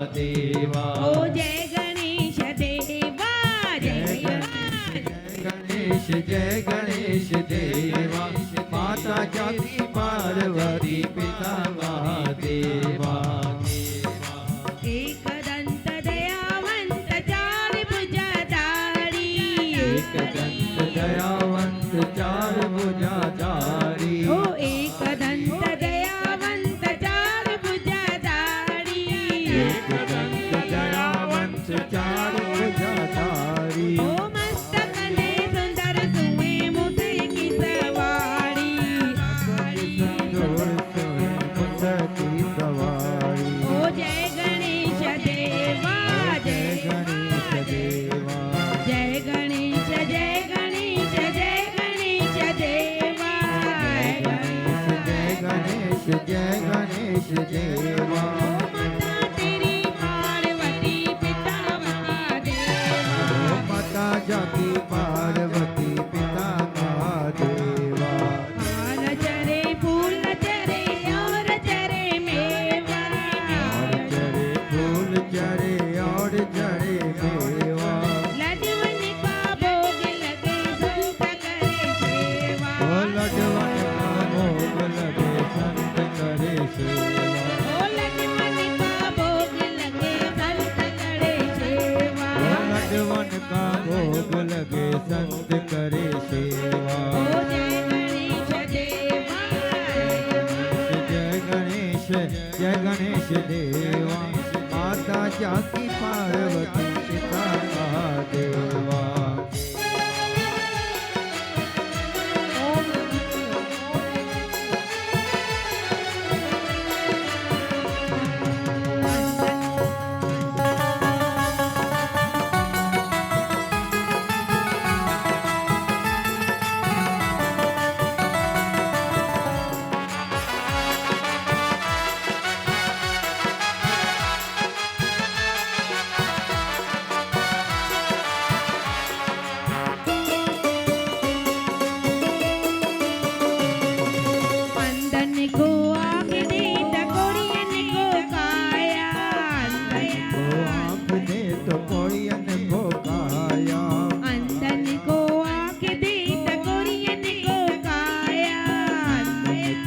देवा ओ जय गणेश देवा जय गणेश जय गणेश देवा माता जाति पार्वती पिता महादेवा एक दंत दयावंत चार भुजाधारी एक दंत दयावंत चार भुजाधारी ओ एक दंत दयावंत चार भुजाधारी एक दंत दयावंत चार भुजाधारी ओ मस्तक ने सुंदर सुए मुझे की सवारी की सवारी ओ जय गणेश देवा जय गणेश देवा जय गणेश जय गणेश जय गणेश देवा जय गणेश जय गणेश देवा माता तेरी पार्वती पिता महादेवा माता जाति पार्वती पिता महादेवा हार चरे फूल चरे और चरे मेवा और चढ़े फूल चढ़े और चढ़े मेवा लड्डून का भोग लगे संत करे सेवा ओ लड्डवन का भोग लगे संत करे सेवा ओ लड्डून का भोग लगे संत करे सेवा ओ लड्डवन का भोग लगे संत करे सेवा ओ जय गणेश देवा जय गणेश जय गणेश देवा माता जाति पार्वती पिता महादेवा अंदन को आग दे टकोरियन को काया को आँख दे तो कोड़ियन को काया अंदन को आग दे टकोरियन को काया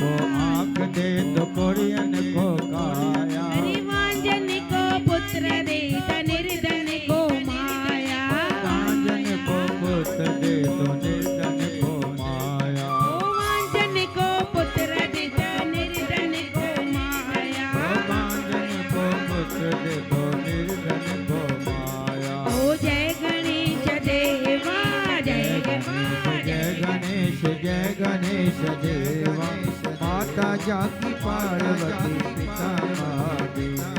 को आँख दे तो कोड़ियन को काया हरिवांजन को पुत्र दे निर्धन को माया कांजन को पुत्र दे तो निर्धन को माया ओ वांजन को पुत्र दे निर्धन को माया कांजन को पुत्र दे तो निर्धन को माया ओ जय गणेश देवा जय जय गणेश जय गणेश देवा माता जाति पार्वती पिता महादेवा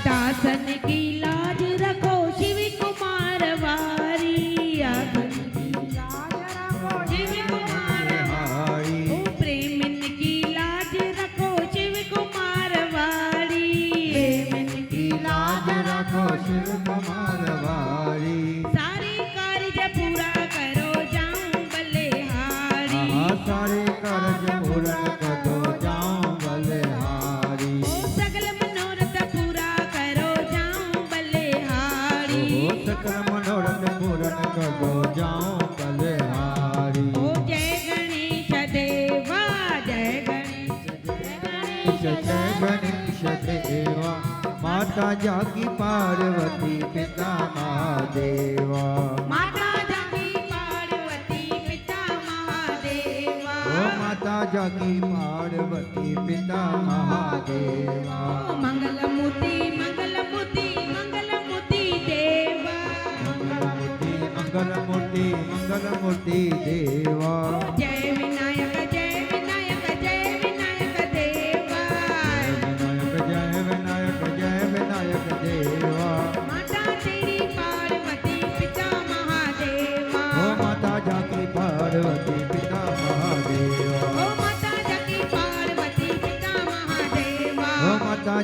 दासन की लाज रखो शिव कुमार वारी शिव कुमार हारी ओ प्रेमन की लाज रखो शिव कुमार वारी की लाज रखो शिव कुमार वारी सारे कार्य पूरा करो जाऊं बलिहारी सारे कर्ज पूर्ण करो जाऊं बलिहारी ओ सगल मनोरथ पूरा करो जाऊं बलिहारी ओ सकल मनोरथ पूर्ण करो जाऊं बलिहारी ओ जय गणेश देवा जय गणेश जय गणेश देवा माता जागी पार्वती पिता महादेवा माता जागी पार्वती पिता महादेवा ओ माता जागी पार्वती पिता महादेवा मंगलमूर्ति मंगलमूर्ति मंगलमूर्ति देवा मंगलमूर्ति मंगलमूर्ति मंगलमूर्ति देवा जय विनायक देवा जय विनायक देवा माता तेरी पार्वती पिता महादेवा ओ माता जागी पार्वती पिता महादेवा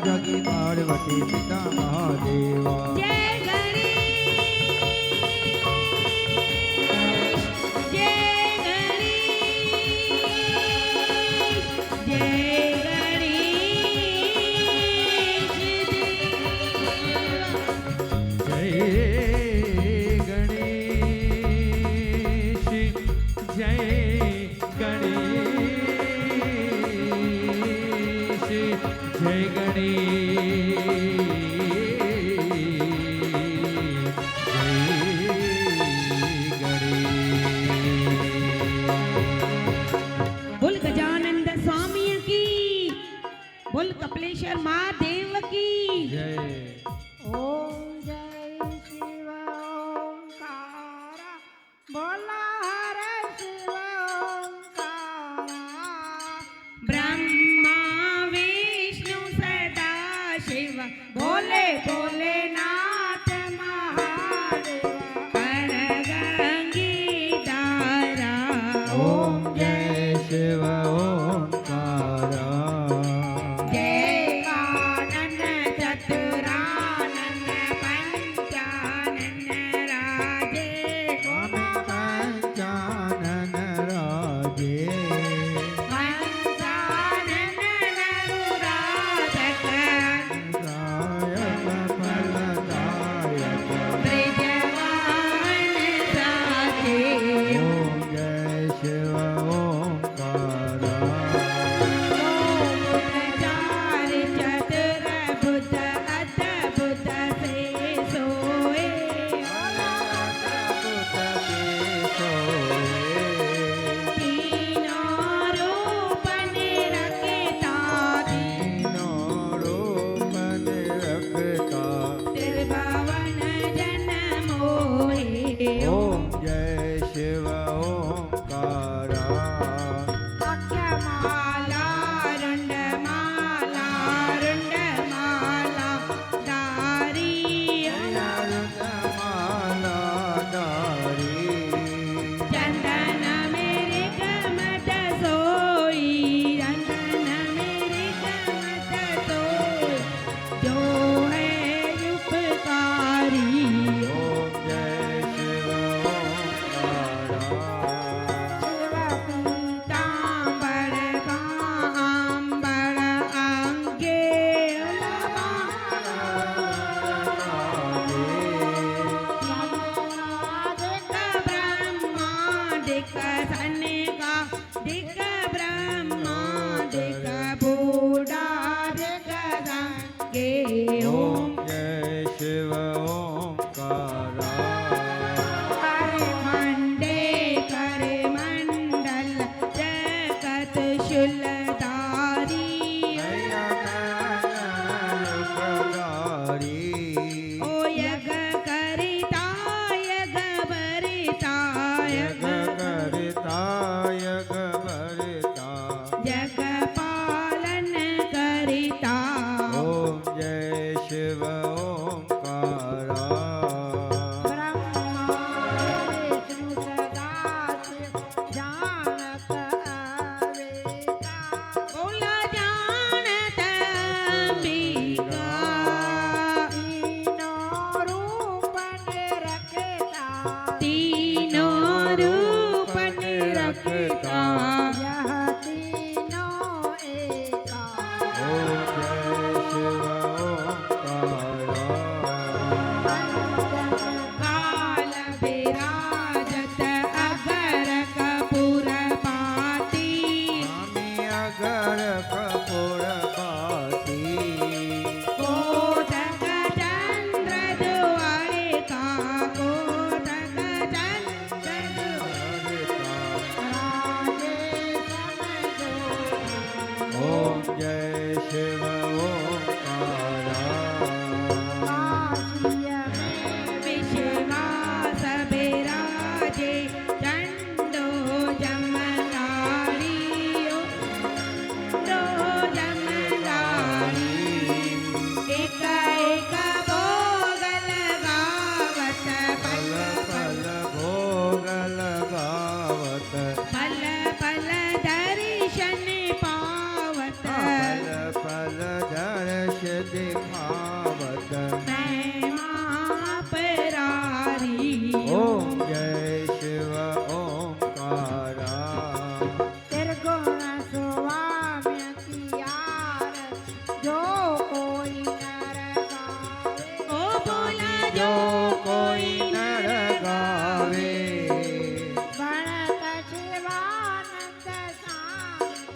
जागी पार्वती पिता महादेवा। जय गणेश जय गणेश जय गणेश जय गणेश जय गणेश जय गणेश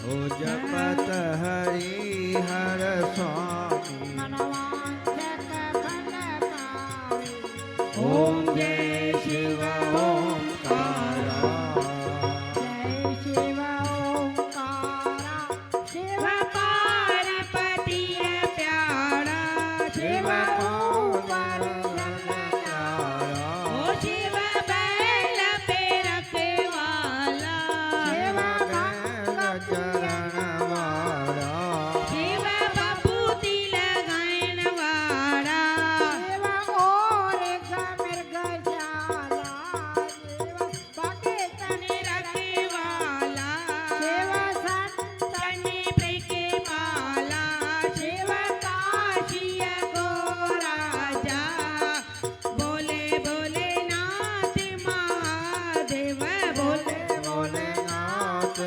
ओ जपत हरि हर स्वामी मनवांछित फल पावे। ओम जय शिव ओंकारा जय शिव ओंकारा शिव पार्वती प्यारा शिव ऊपर प्यारा ओ शिव बैल पे रखवाला शिव चरण वाला शिव बबूती लगाइन वाला शिव और मृग शाला शिव भगतन रखवाला शिव संतन प्रेके पाला शिव काशिय को राजा बोले भोलेनाथ महादेव बोले भोलेनाथ